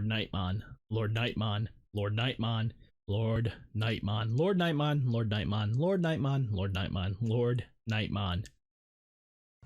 LordKnightmon, LordKnightmon, LordKnightmon, LordKnightmon, LordKnightmon, LordKnightmon, LordKnightmon, LordKnightmon, LordKnightmon.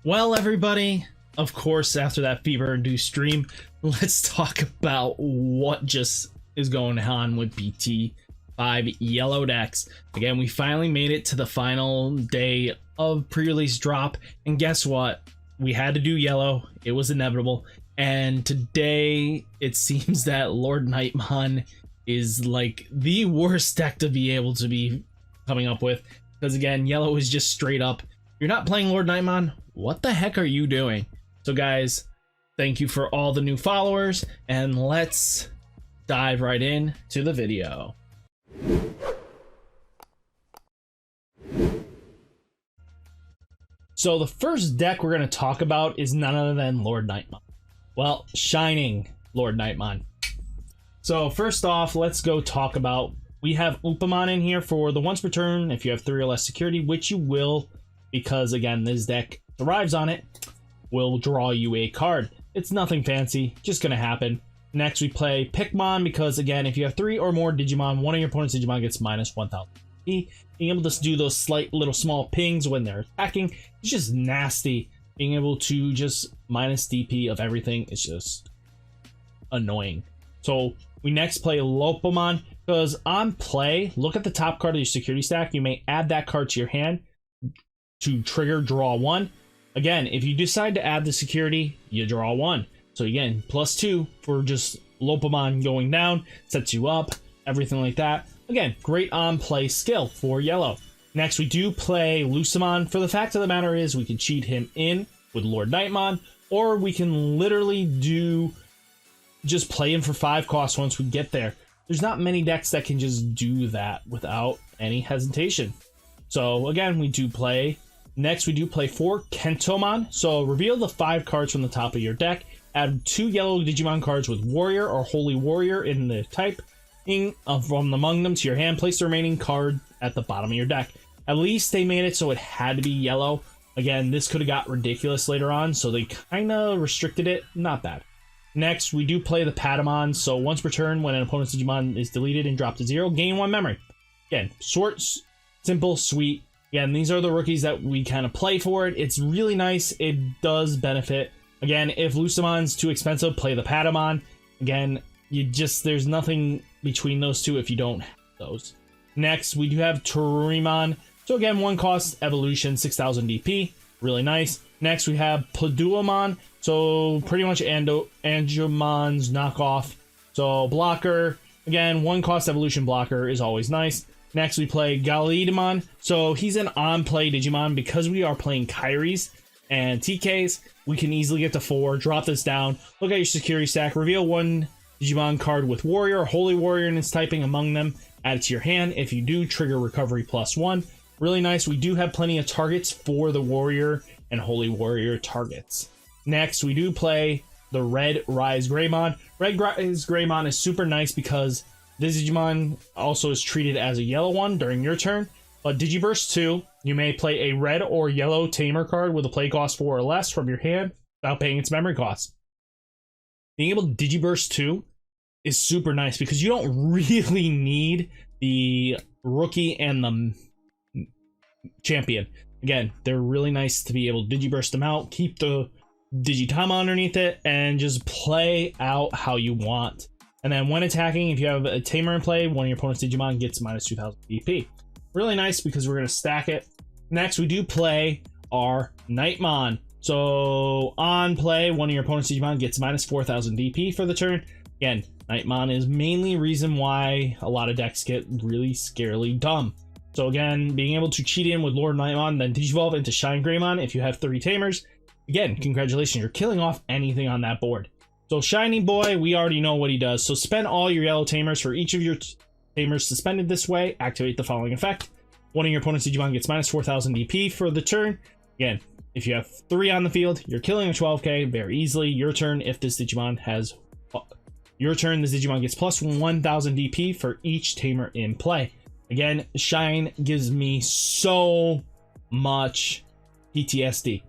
Well, everybody, of course, after that fever-induced stream, let's talk about what just is going on with BT5 yellow decks. Again, we finally made it to the final day of pre-release drop, and guess what? We had to do yellow. It was inevitable. And today, it seems that LordKnightmon is like the worst deck to be able to be coming up with. Because again, yellow is just straight up, you're not playing LordKnightmon, what the heck are you doing? So guys, thank you for all the new followers, and let's dive right in to the video. So the first deck we're going to talk about is none other than LordKnightmon. Well, ShineLordknightmon. So first off, let's go talk about, we have Upamon in here for the once per turn if you have 3 or less security, which you will, because again, this deck thrives on it, will draw you a card. It's nothing fancy, just going to happen. Next, we play Pikmon because, again, if you have 3 or more Digimon, one of your opponent's Digimon gets minus 1000 Being able to do those slight little small pings when they're attacking is just nasty. Being able to just minus DP of everything is just annoying. So we next play Lopamon because on play, look at the top card of your security stack. You may add that card to your hand to trigger draw 1. Again, if you decide to add the security, you draw 1. So again, +2 for just Lopamon going down, sets you up, everything like that. Again, great on play skill for yellow. Next, we do play Lucemon. For the fact of the matter is, we can cheat him in with LordKnightmon, or we can literally just play him for 5 costs once we get there. There's not many decks that can just do that without any hesitation. So again, we do play. Next, we do play 4 KentLordknightmon. So reveal the 5 cards from the top of your deck. Add 2 yellow Digimon cards with Warrior or Holy Warrior in the type from among them to your hand. Place the remaining card at the bottom of your deck. At least they made it so it had to be yellow. Again, this could have got ridiculous later on, so they kind of restricted it. Not bad. Next, we do play the Patamon. So once per turn, when an opponent's Digimon is deleted and dropped to 0, gain 1 memory. Again, short, simple, sweet. Again, these are the rookies that we kind of play for it. It's really nice. It does benefit. Again, if Lucemon's too expensive, play the Patamon. Again, there's nothing between those two if you don't have those. Next, we do have Ridemyavatar. So again, 1 cost, evolution, 6000 DP, really nice. Next, we have Paduamon. So pretty much Angemon's knockoff. So blocker, again, 1 cost evolution blocker is always nice. Next, we play Ridemyavatar. So he's an on-play Digimon. Because we are playing Kairis and TKs, we can easily get to 4, drop this down, look at your security stack, reveal 1 Digimon card with Warrior or Holy Warrior in its typing among them, add it to your hand. If you do, trigger recovery +1. Really nice. We do have plenty of targets for the Warrior and Holy Warrior targets. Next, we do play the Red Rise Greymon. Red Rise Greymon is super nice because this Digimon also is treated as a yellow one during your turn. But Digiburst 2, you may play a red or yellow Tamer card with a play cost 4 or less from your hand without paying its memory cost. Being able to Digiburst 2 is super nice because you don't really need the rookie and the champion. Again, they're really nice to be able to Digiburst them out, keep the Digitama underneath it, and just play out how you want. And then when attacking, if you have a Tamer in play, one of your opponent's Digimon gets minus 2000 DP. Really nice because we're going to stack it. Next, we do play our Knightmon. So on play, one of your opponent's Digimon gets minus 4000 DP for the turn. Again, Knightmon is mainly reason why a lot of decks get really scarily dumb. So again, being able to cheat in with LordKnightmon, then Digivolve into ShineGreymon if you have 3 Tamers. Again, congratulations, you're killing off anything on that board. So Shiny Boy, we already know what he does. So spend all your yellow Tamers for each of your Tamers suspended this way. Activate the following effect. One of your opponent's Digimon gets minus 4000 DP for the turn. Again, if you have 3 on the field, you're killing a 12k very easily. Your turn, if this Digimon has... Your turn, this Digimon gets plus 1000 DP for each Tamer in play. Again, Shine gives me so much PTSD.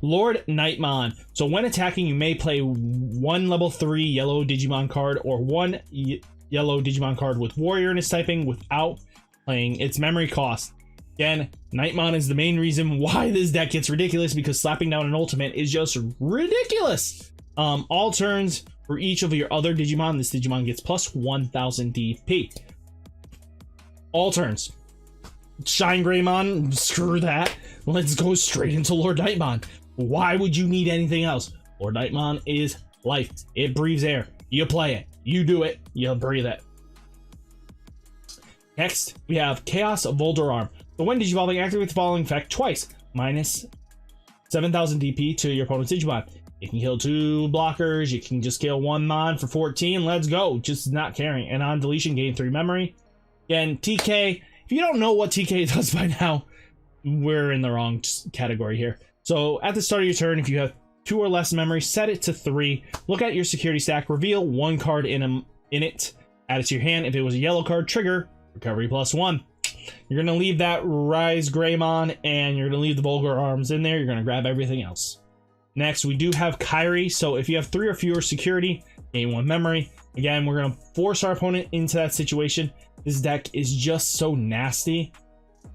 Lordknightmon. So when attacking, you may play one level 3 yellow Digimon card or one yellow Digimon card with warrior in its typing without playing its memory cost. Again, Knightmon is the main reason why this deck gets ridiculous, because slapping down an ultimate is just ridiculous. All turns for each of your other Digimon, this Digimon gets plus 1000 DP. All turns. ShineGreymon, screw that. Let's go straight into Lordknightmon. Why would you need anything else? Lordknightmon is life. It breathes air. You play it. You do it. You breathe it. Next, we have Chaos Volderarm. So when Digivolving, activate the following effect twice. Minus 7000 DP to your opponent's Digimon. You can kill 2 blockers. You can just kill 1 mon for 14. Let's go. Just not caring. And on deletion, gain 3 memory. Again, TK. If you don't know what TK does by now, we're in the wrong category here. So at the start of your turn, if you have 2 or less memory, set it to 3. Look at your security stack. Reveal 1 card in it. Add it to your hand. If it was a yellow card, trigger recovery plus 1. You're going to leave that Ridemyavatar and you're going to leave the Vulgar Arms in there. You're going to grab everything else. Next, we do have Kairi. So if you have 3 or fewer security, gain 1 memory. Again, we're going to force our opponent into that situation. This deck is just so nasty.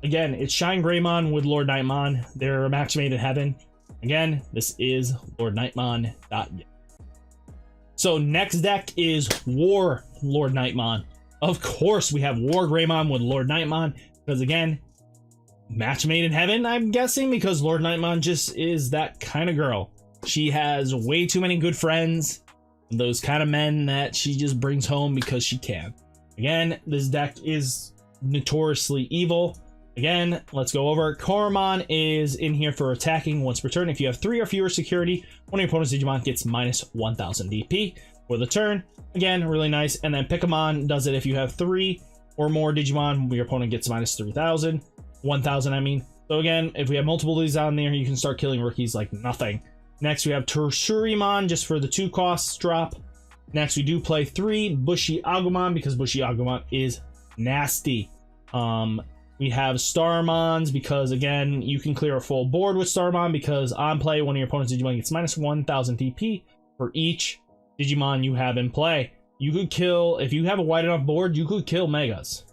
Again, it's ShineGreymon with Lordknightmon. They're a match made in heaven. Again, this is Lordknightmon. So next deck is WarLordknightmon. Of course, we have WarGreymon with Lordknightmon, because again, match made in heaven, I'm guessing, because Lordknightmon just is that kind of girl. She has way too many good friends, those kind of men that she just brings home because she can. Again, this deck is notoriously evil. Again, let's go over. Koromon is in here for attacking once per turn. If you have 3 or fewer security, one of your opponent's Digimon gets minus 1000 DP for the turn. Again, really nice. And then Pickamon does it if you have 3 or more Digimon, your opponent gets minus 3000. 1000, I mean. So again, if we have multiple of these on there, you can start killing rookies like nothing. Next, we have Tersurimon just for the 2 costs drop. Next, we do play 3 Bushy Agumon because Bushy Agumon is nasty. We have Starmons because, again, you can clear a full board with Starmon because on play, one of your opponent's Digimon gets minus 1000 DP for each Digimon you have in play. You could kill, if you have a wide enough board, you could kill Megas.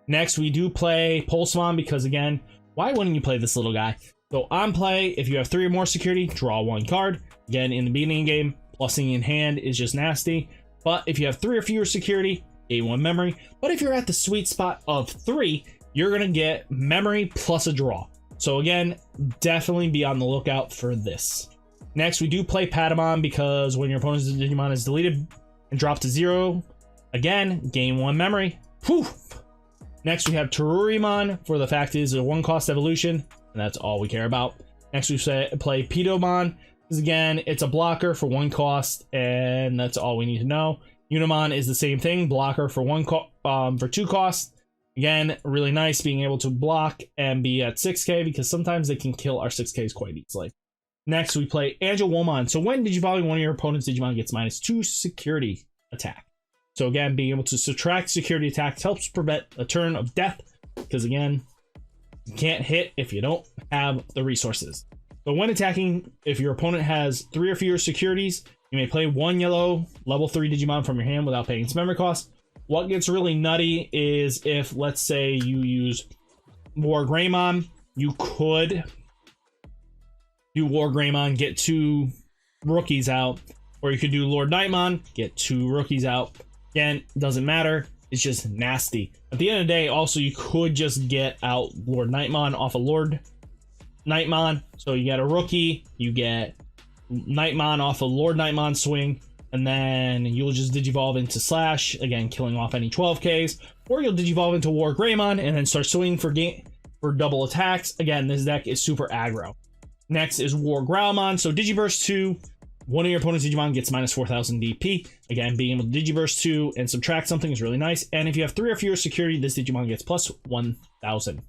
Next, we do play Pulsemon because, again, why wouldn't you play this little guy? So on play, if you have 3 or more security, draw 1 card. Again, in the beginning game, plussing in hand is just nasty. But if you have 3 or fewer security, gain 1 memory. But if you're at the sweet spot of 3, you're going to get memory plus a draw. So again, definitely be on the lookout for this. Next, we do play Patamon because when your opponent's Digimon is deleted and dropped to 0, again, gain 1 memory. Poof! Next, we have Terurimon for the fact is a 1-cost evolution, and that's all we care about. Next, we play Pidomon because, again, it's a blocker for 1 cost, and that's all we need to know. Unimon is the same thing, blocker for 2 costs. Again, really nice being able to block and be at 6k because sometimes they can kill our 6ks quite easily. Next, we play Angelwomon. So when Digivolving, one of your opponent's Digimon gets minus 2 security attack. So again, being able to subtract security attacks helps prevent a turn of death because, again, you can't hit if you don't have the resources. So when attacking, if your opponent has 3 or fewer securities, you may play 1 yellow level 3 Digimon from your hand without paying its memory cost. What gets really nutty is if, let's say, you use WarGreymon, you could do WarGreymon, get 2 rookies out, or you could do Lordknightmon, get 2 rookies out. Again, doesn't matter. It's just nasty. At the end of the day, also, you could just get out Lordknightmon off of Lordknightmon. So you get a rookie, you get Knightmon off of Lordknightmon swing, and then you'll just Digivolve into Slash, again, killing off any 12Ks, or you'll Digivolve into WarGreymon and then start swinging for double attacks. Again, this deck is super aggro. Next is WarGrowlmon. So Digiburst 2, one of your opponent's Digimon gets minus 4000 DP. Again, being able to Digiburst 2 and subtract something is really nice. And if you have 3 or fewer security, this Digimon gets plus 1000.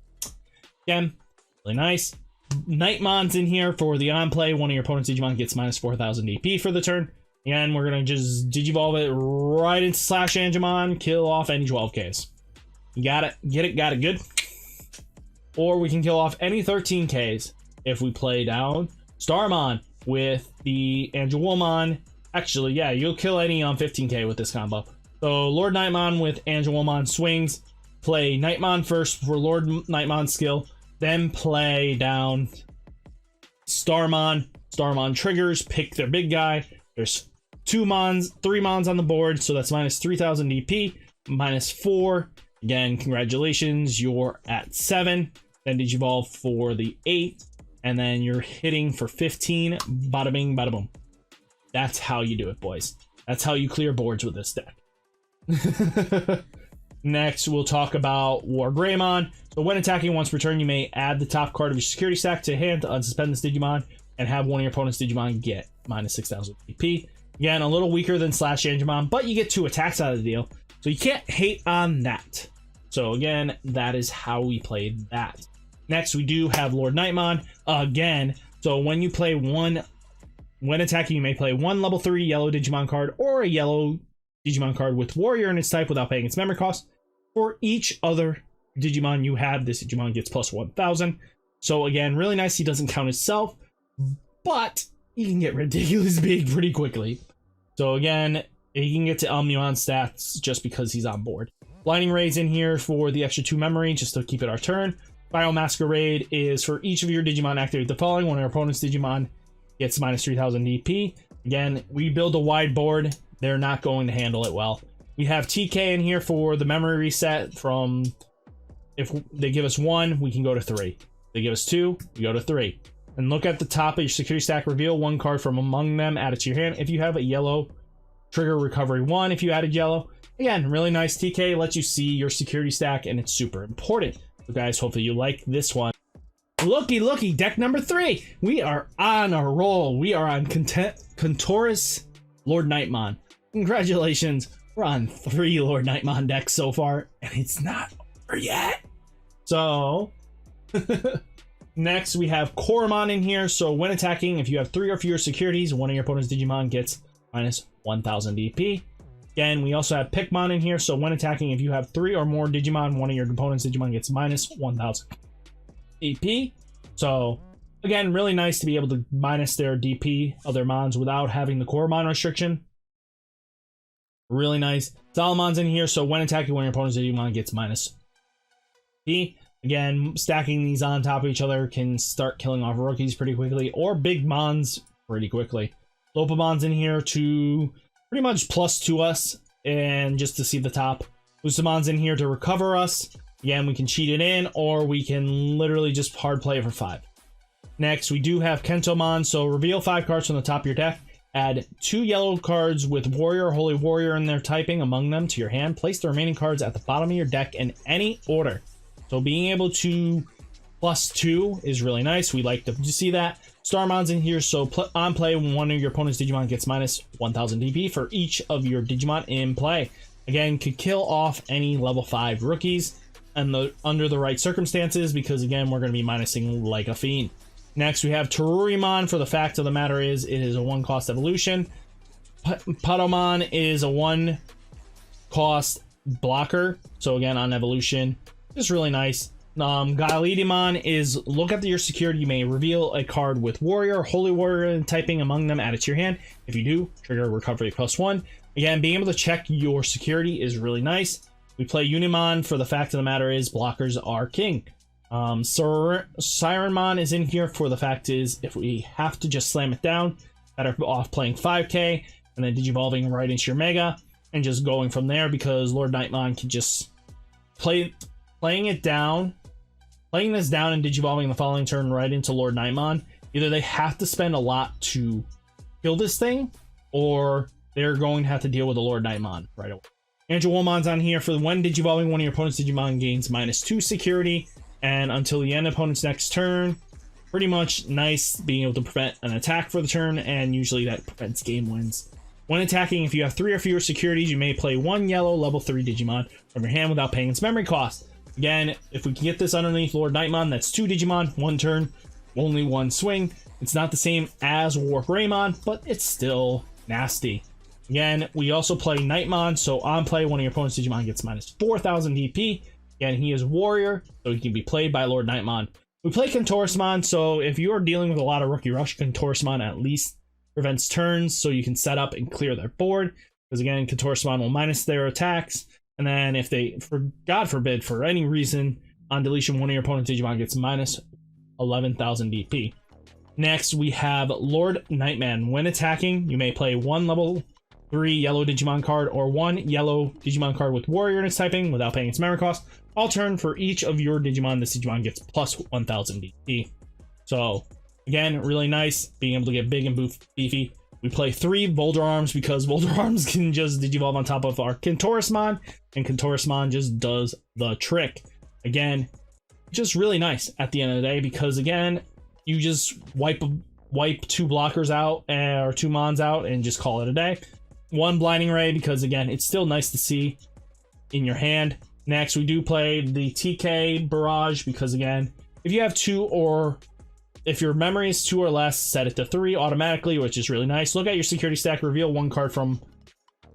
Again, really nice. Knightmon's in here for the on play. One of your opponent's Digimon gets minus 4000 DP for the turn. And we're going to just Digivolve it right into Slash Angemon, kill off any 12Ks. You got it. Get it. Got it. Good. Or we can kill off any 13Ks. if we play down Starmon with the Angelomon. Actually, yeah, you'll kill any on 15k with this combo. So Lordknightmon with Angelomon swings. Play Knightmon first for Lordknightmon skill. Then play down Starmon. Starmon triggers, pick their big guy. There's 3 mons on the board, so that's minus 3000 DP, minus 4. Again, congratulations, you're at 7. Then Digivolve for the 8, and then you're hitting for 15. Bada bing, bada boom. That's how you do it, boys. That's how you clear boards with this deck. Next, we'll talk about WarGreymon. So when attacking once per turn, you may add the top card of your security stack to hand to unsuspend this Digimon and have one of your opponent's Digimon get minus 6000 DP. Again, a little weaker than Slash Angemon, but you get 2 attacks out of the deal. So you can't hate on that. So again, that is how we played that. Next, we do have Lordknightmon again. So when you play when attacking, you may play 1 level 3 yellow Digimon card or a yellow Digimon card with Warrior in its type without paying its memory cost. For each other Digimon you have, this Digimon gets plus 1000. So again, really nice. He doesn't count himself, but he can get ridiculous big pretty quickly. So again, he can get to Omnion stats just because he's on board. Blinding Ray's in here for the extra 2 memory, just to keep it our turn. Bio Masquerade is for each of your Digimon activate the following. One of your opponent's Digimon gets minus 3000 DP. Again, we build a wide board. They're not going to handle it well. We have TK in here for the memory reset from, if they give us 1, we can go to 3. They give us 2, we go to 3. And look at the top of your security stack, reveal 1 card from among them, add it to your hand. If you have a yellow, trigger recovery 1 if you added yellow. Again, really nice. TK lets you see your security stack, and it's super important. So guys, hopefully you like this one. Looky, deck number 3. We are on a roll. We are on Contourus Lordknightmon. Congratulations. We're on 3 Lordknightmon decks so far, and it's not over yet. So, next we have Koromon in here. So when attacking, if you have 3 or fewer securities, one of your opponent's Digimon gets minus 1000 DP. Again, we also have Pikmon in here. So when attacking, if you have 3 or more Digimon, one of your opponent's Digimon gets minus 1000 DP. So again, really nice to be able to minus their DP of their mons without having the Koromon restriction. Really nice. Solomon's in here, so when attacking one of your opponent's Digimon gets minus P. Again, stacking these on top of each other can start killing off rookies pretty quickly, or big mons pretty quickly. Lopamon's in here to pretty much plus to us, and just to see the top. Usamon's in here to recover us. Again, we can cheat it in, or we can literally just hard play it for 5. Next, we do have Kentomon, so reveal 5 cards from the top of your deck. Add 2 yellow cards with Warrior or Holy Warrior in their typing among them to your hand. Place the remaining cards at the bottom of your deck in any order. So being able to plus 2 is really nice. We like to see that. Starmon's in here, so on play, one of your opponent's Digimon gets minus 1000 DP for each of your Digimon in play. Again, could kill off any level 5 rookies and under the right circumstances, because again, we're going to be minusing like a fiend. Next, we have Terurimon. For the fact of the matter is, it is a 1-cost evolution. Padomon is a 1-cost blocker. So again, on evolution, just really nice. Galidimon is, look at your security. You may reveal a card with Warrior, Holy Warrior, and typing among them. Add it to your hand. If you do, trigger recovery +1. Again, being able to check your security is really nice. We play Unimon. For the fact of the matter is, blockers are king. Sirenmon is in here for the fact is, if we have to just slam it down, better off playing 5k and then digivolving right into your mega and just going from there, because Lordknightmon can just playing this down and digivolving the following turn right into Lordknightmon. Either they have to spend a lot to kill this thing, or they're going to have to deal with the Lordknightmon right away. Angelomon's on here for when digivolving one of your opponent's Digimon gains -2 security, and until the end of opponent's next turn. Pretty much nice being able to prevent an attack for the turn, and usually that prevents game wins. When attacking, if you have 3 or fewer securities, you may play 1 yellow level 3 Digimon from your hand without paying its memory cost. Again, if we can get this underneath Lordknightmon, that's 2 Digimon, 1 turn, only 1 swing. It's not the same as WarGreymon, but it's still nasty. Again, we also play Knightmon, so on play, one of your opponent's Digimon gets -4000 DP. Again, he is Warrior, so he can be played by Lordknightmon. We play Kentorismon, so if you are dealing with a lot of Rookie Rush, Kentorismon at least prevents turns, so you can set up and clear their board. Because again, Kentorismon will minus their attacks, and then if they, for God forbid, for any reason, on deletion, one of your opponent's Digimon gets minus 11,000 DP. Next, we have Lordknightmon. When attacking, you may play one level 3 yellow Digimon card or one yellow Digimon card with Warrior in its typing without paying its memory cost. All turn for each of your Digimon, this Digimon gets plus 1,000 DP. So, again, really nice, being able to get big and beefy. We play 3 Boulder Arms because Boulder Arms can just Digivolve on top of our Kentorismon, and Kentorismon just does the trick. Again, just really nice at the end of the day because, again, you just wipe 2 blockers out or 2 mons out and just call it a day. 1 Blinding Ray because, again, it's still nice to see in your hand. Next, we do play the TK Barrage because, again, if you have 2 or if your memory is 2 or less, set it to 3 automatically, which is really nice. Look at your security stack, reveal 1 card from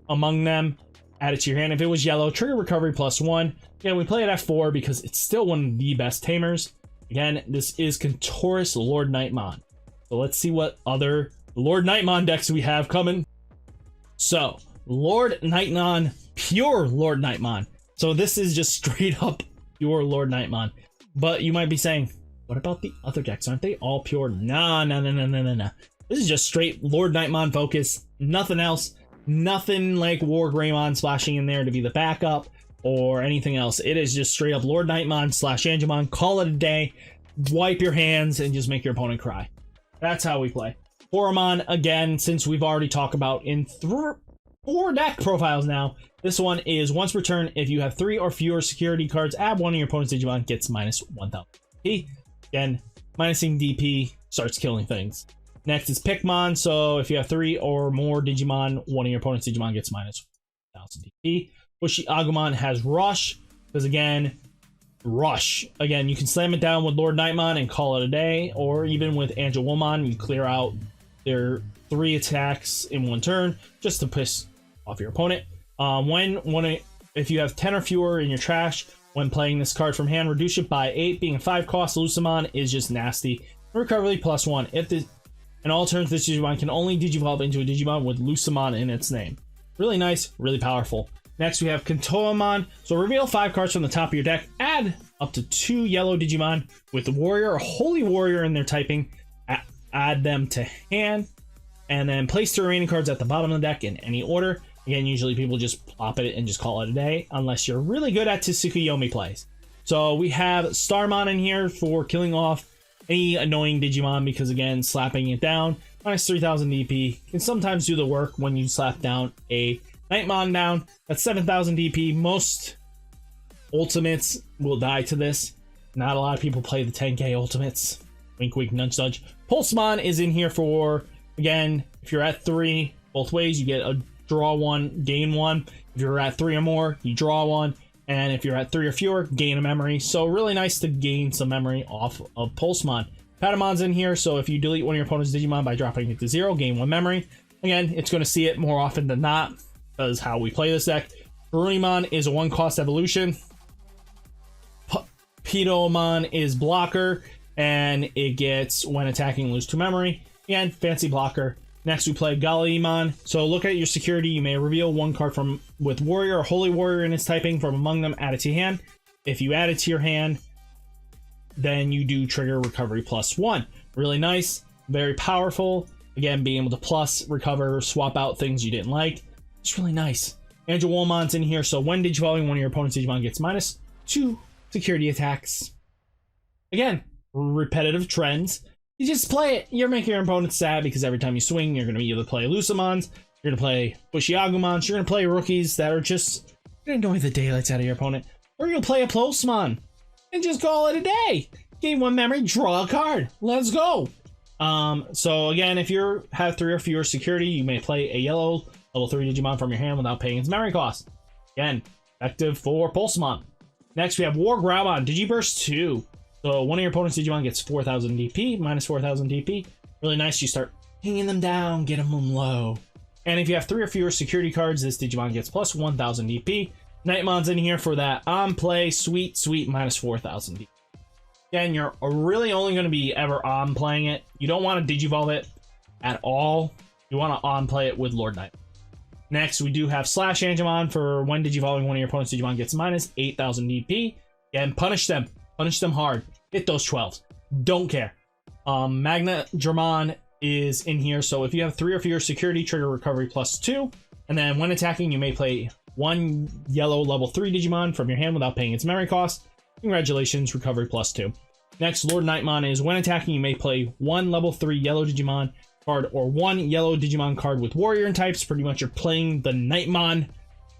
among them, add it to your hand. If it was yellow, trigger recovery +1. Again, we play it at 4 because it's still one of the best tamers. Again, this is Kentoris Lordknightmon. So let's see what other Lordknightmon decks we have coming. So, Lordknightmon, pure Lordknightmon. So this is just straight up pure Lordknightmon. But you might be saying, what about the other decks? Aren't they all pure? Nah. This is just straight Lordknightmon focus. Nothing else. Nothing like Wargreymon splashing in there to be the backup or anything else. It is just straight up Lordknightmon / Angemon. Call it a day. Wipe your hands and just make your opponent cry. That's how we play. Horomon, again, since we've already talked about in 4 deck profiles now, this one is once per turn, if you have 3 or fewer security cards, add one of your opponent's Digimon, gets minus 1,000 DP. Again, minusing DP starts killing things. Next is Pikmon, so if you have 3 or more Digimon, one of your opponent's Digimon gets minus 1,000 DP. Agumon has Rush, because again, Rush. Again, you can slam it down with Lordknightmon and call it a day, or even with Angelwomon, you clear out their 3 attacks in 1 turn, just to piss off your opponent. If you have 10 or fewer in your trash, when playing this card from hand, reduce it by 8, being a 5 cost. Lucamon is just nasty. Recovery +1. In all turns, this Digimon can only Digivolve into a Digimon with Lucamon in its name. Really nice, really powerful. Next, we have Kentoamon. So reveal 5 cards from the top of your deck. Add up to 2 yellow Digimon with the Warrior or Holy Warrior in their typing. Add them to hand. And then place the remaining cards at the bottom of the deck in any order. Again, usually people just plop it and just call it a day, unless you're really good at Tsukuyomi plays. So we have Starmon in here for killing off any annoying Digimon, because again, slapping it down, minus 3,000 DP, can sometimes do the work when you slap down a Nightmon down. That's 7,000 DP. Most ultimates will die to this. Not a lot of people play the 10k ultimates. Wink, wink, nudge, nudge. Pulsemon is in here for, again, if you're at 3 both ways, you get a draw 1, gain 1. If you're at 3 or more, you draw 1. And if you're at 3 or fewer, gain a memory. So really nice to gain some memory off of Pulsemon. Patamon's in here, so if you delete one of your opponent's Digimon by dropping it to 0, gain 1 memory. Again, it's going to see it more often than not, because how we play this deck. Ridemyavatar is a 1-cost evolution. Pidomon is blocker, and it gets, when attacking, lose 2 memory. Again, fancy blocker. Next, we play Gallimon. So look at your security. You may reveal 1 card from with Warrior or Holy Warrior in its typing from among them. Add it to your hand. If you add it to your hand, then you do trigger recovery +1. Really nice, very powerful. Again, being able to plus, recover, swap out things you didn't like. It's really nice. Angelwomon's in here, so when Digivolving, one of your opponent's Digimon gets minus 2 security attacks. Again, repetitive trends. You just play it. You're making your opponent sad because every time you swing, you're going to either play Lucamons, you're going to play Agumons, you're going to play rookies that are just going to annoy the daylights out of your opponent, or you'll play a Pulsemon and just call it a day. Gain 1 memory, draw a card. Let's go. So again, if you have 3 or fewer security, you may play a yellow level 3 Digimon from your hand without paying its memory cost. Again, effective for Pulsemon. Next, we have Wargreymon, Digiburst 2. So one of your opponent's Digimon gets 4,000 DP, minus 4,000 DP. Really nice. You start pinging them down, get them low. And if you have 3 or fewer security cards, this Digimon gets plus 1,000 DP. Nightmon's in here for that on play, sweet, minus 4,000 DP. Again, you're really only going to be ever on playing it. You don't want to digivolve it at all. You want to on play it with Lordknight. Next, we do have Slash Angemon for when digivolving one of your opponent's Digimon gets minus 8,000 DP. Again, punish them. Punish them hard. Hit those 12s. Don't care. Magnadramon is in here, so if you have 3 or fewer security, trigger recovery +2. And then when attacking, you may play 1 yellow level 3 Digimon from your hand without paying its memory cost. Congratulations, recovery +2. Next, Lordknightmon is when attacking, you may play 1 level 3 yellow Digimon card or 1 yellow Digimon card with warrior types. Pretty much you're playing the Knightmon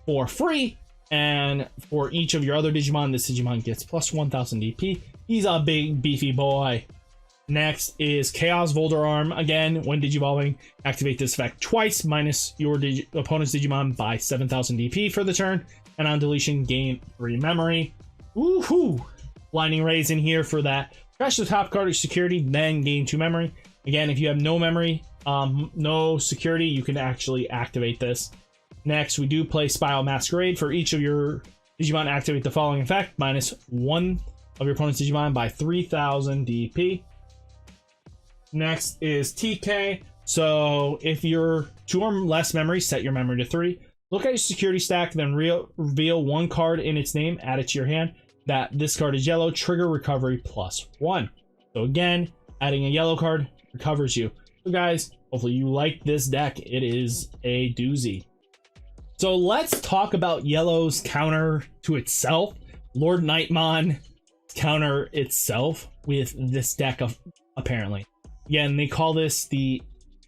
for free. And for each of your other Digimon, this Digimon gets plus 1,000 DP. He's a big beefy boy. Next is Chaos Volderarm. Again, when digivolving, activate this effect twice, minus your opponent's Digimon by 7,000 DP for the turn. And on deletion, gain 3 memory. Woohoo! Blinding Rays in here for that. Trash the top card of security, then gain 2 memory. Again, if you have no memory, no security, you can actually activate this. Next, we do play Spiral Masquerade. For each of your Digimon, activate the following effect, minus 1 of your opponent's Digimon by 3,000 DP. Next is TK. So if you're 2 or less memory, set your memory to 3. Look at your security stack, then reveal 1 card in its name, add it to your hand. That this card is yellow, trigger recovery +1. So again, adding a yellow card recovers you. So guys, hopefully you like this deck. It is a doozy. So let's talk about yellow's counter to itself. Lordknightmon counter itself with this deck of apparently. Again, they call this the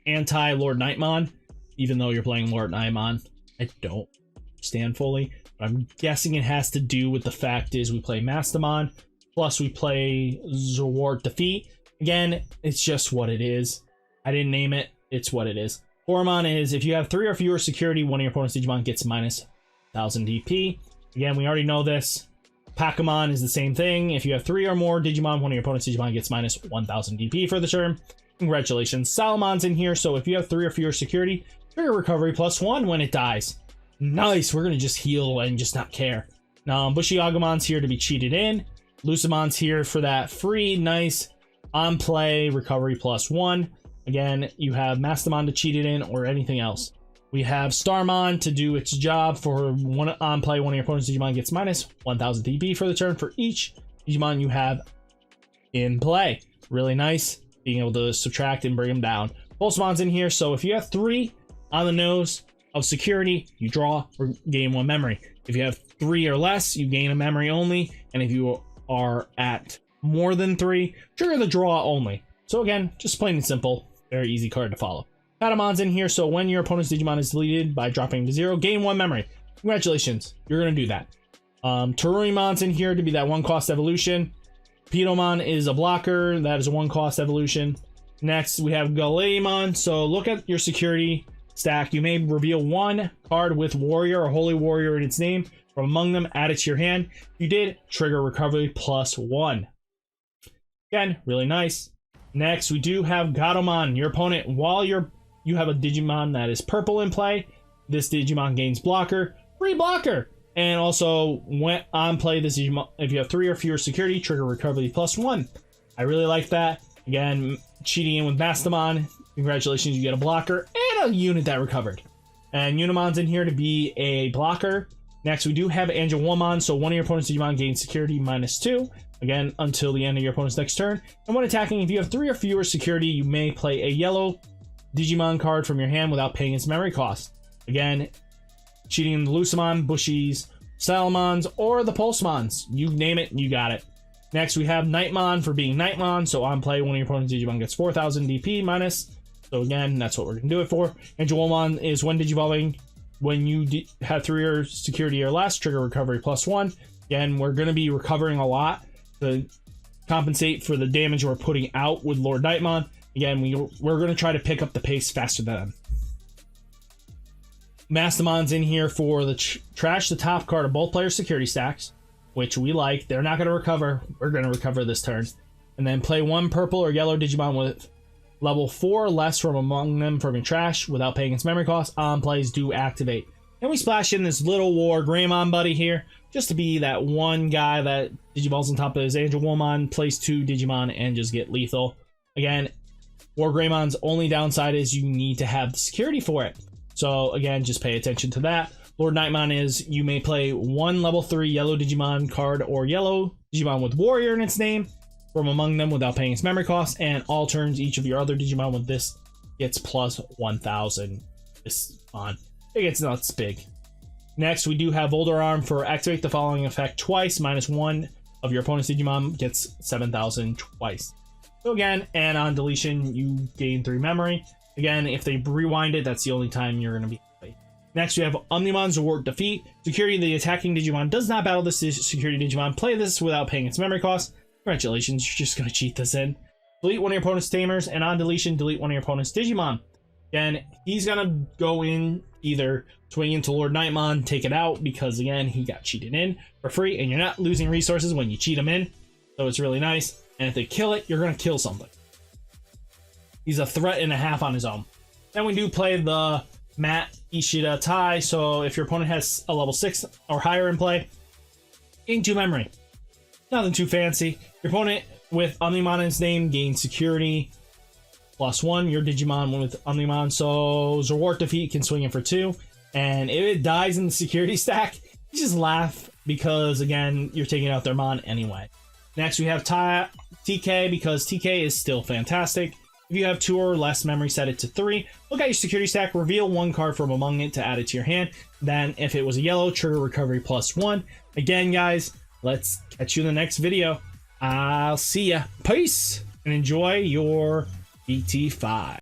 anti-Lordknightmon, even though you're playing Lordknightmon. I don't understand fully, but I'm guessing it has to do with the fact is we play Mastamon, plus we play Zawart Defeat. Again, it's just what it is. I didn't name it, it's what it is. Hormon is if you have 3 or fewer security, one of your opponent's Digimon gets minus 1,000 DP. Again, we already know this. Pakamon is the same thing. If you have 3 or more Digimon, one of your opponent's Digimon gets minus 1,000 DP for the turn. Congratulations. Salamon's in here, so if you have 3 or fewer security, trigger recovery +1 when it dies. Nice, we're going to just heal and just not care. Now, Bushiagamon's here to be cheated in. Lucimon's here for that free, nice, on play, recovery +1. Again, you have Mastamon to cheat it in or anything else. We have Starmon to do its job for one on play. One of your opponent's Digimon gets minus 1,000 DP for the turn for each Digimon you have in play. Really nice being able to subtract and bring them down. Pulsemon's in here, so if you have 3 on the nose of security, you draw or gain 1 memory. If you have 3 or less, you gain a memory only, and if you are at more than 3, trigger the draw only. So again, just plain and simple, very easy card to follow. Patamon's in here, so when your opponent's Digimon is deleted by dropping to 0, gain 1 memory. Congratulations, you're gonna do that. Terurimon's in here to be that 1-cost evolution. Pedomon is a blocker, that is a 1-cost evolution. Next, we have Galeamon, so look at your security stack. You may reveal 1 card with Warrior or Holy Warrior in its name. From among them, add it to your hand. If you did, trigger recovery +1. Again, really nice. Next, we do have Gatomon. Your opponent, while you have a Digimon that is purple in play, this Digimon gains blocker, free blocker. And also, when on play, this Digimon, if you have 3 or fewer security, trigger recovery +1. I really like that. Again, cheating in with Mastamon. Congratulations, you get a blocker and a unit that recovered. And Unimon's in here to be a blocker. Next, we do have Angelwomon, so one of your opponent's Digimon gains security -2. Again, until the end of your opponent's next turn. And when attacking, if you have 3 or fewer security, you may play a yellow Digimon card from your hand without paying its memory cost. Again, cheating in the Lucimon, Bushies, Salamons, or the Pulsemons. You name it, you got it. Next, we have Knightmon for being Knightmon, so on play, one of your opponent's Digimon gets 4,000 DP minus. So again, that's what we're going to do it for. And Angelwomon is when digivolving, when you have 3 or security or less, trigger recovery +1. Again, we're going to be recovering a lot to compensate for the damage we're putting out with Lordknightmon. Again, we're going to try to pick up the pace faster than them. Mastamon's in here for the trash the top card of both players' security stacks, which we like. They're not going to recover. We're going to recover this turn. And then play 1 purple or yellow Digimon with level 4 or less from among them from your trash without paying its memory cost. On plays do activate. And we splash in this little WarGreymon buddy here, just to be that one guy that Digivolves on top of his Angel Woolmon, plays 2 Digimon, and just get lethal. Again, WarGreymon's only downside is you need to have the security for it. So again, just pay attention to that. Lordknightmon is, you may play 1 level 3 yellow Digimon card or yellow Digimon with warrior in its name from among them without paying its memory cost, and all turns each of your other Digimon with this gets plus 1000. This on. It gets nuts big. Next, we do have Older Arm for activate the following effect twice, -1 of your opponent's Digimon gets 7000 twice. So again, and on deletion, you gain 3 memory. Again, if they rewind it, that's the only time you're going to be played. Next, we have Omnimon's Reward Defeat. Security, the attacking Digimon does not battle this security Digimon. Play this without paying its memory cost. Congratulations, you're just going to cheat this in. Delete one of your opponent's Tamers, and on deletion, delete one of your opponent's Digimon. Again, he's going to go in, either swing into Lordknightmon, take it out, because again, he got cheated in for free, and you're not losing resources when you cheat him in. So it's really nice. And if they kill it, you're going to kill something. He's a threat and a half on his own. Then we do play the Mat Ishida tie. So if your opponent has a level 6 or higher in play, gain 2 memory. Nothing too fancy. Your opponent with Omnimon in its name gains security +1. Your Digimon with Omnimon, so Reward Defeat can swing in for 2. And if it dies in the security stack, you just laugh because, again, you're taking out their Mon anyway. Next, we have TK, because TK is still fantastic. If you have 2 or less memory, set it to 3. Look at your security stack, reveal 1 card from among it to add it to your hand. Then, if it was a yellow, trigger recovery +1. Again, guys, let's catch you in the next video. I'll see ya. Peace, and enjoy your BT5.